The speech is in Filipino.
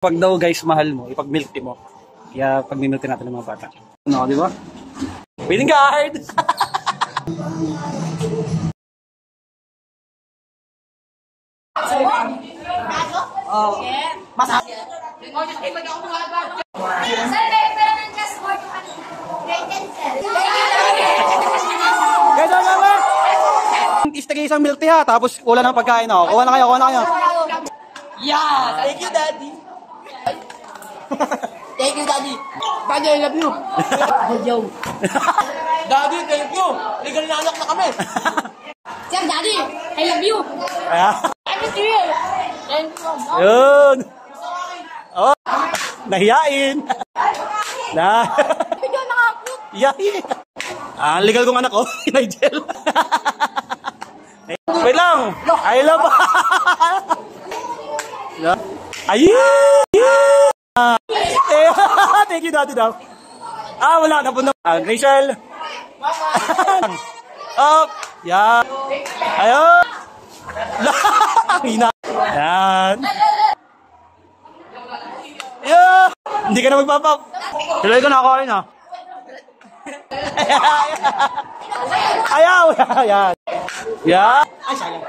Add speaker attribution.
Speaker 1: Pag daw guys mahal mo, ipag-milk tea mo. Kaya pag-milk tea natin ng mga bata. Ano, di ba? Waiting guard! Oh, masarap. Guys, tagay isang milk tea ha, tapos wala ng pagkain ako. Kuha na kayo.
Speaker 2: Yeah! Thank you, Daddy! Thank you, Daddy! Daddy, I love you! Yo! Daddy, thank you! Legal na anak na kami!
Speaker 3: Sir, Daddy, I love you! I miss you! Thank you!
Speaker 1: Yun! Oh! Nahiyain!
Speaker 3: Video nakakute!
Speaker 1: Yahin! Legal kong anak ko, Nigel! Wait lang! I love... Ayun! Thank you, Daddy daw. Wala. Napunta. Rachel. Up. Yan. Ayun. Hina. Yan. Yan. Hindi ka na magpapap. Tuloy ko na ako ayun ha. Ayaw. Yan. Yan. Ay, sayang.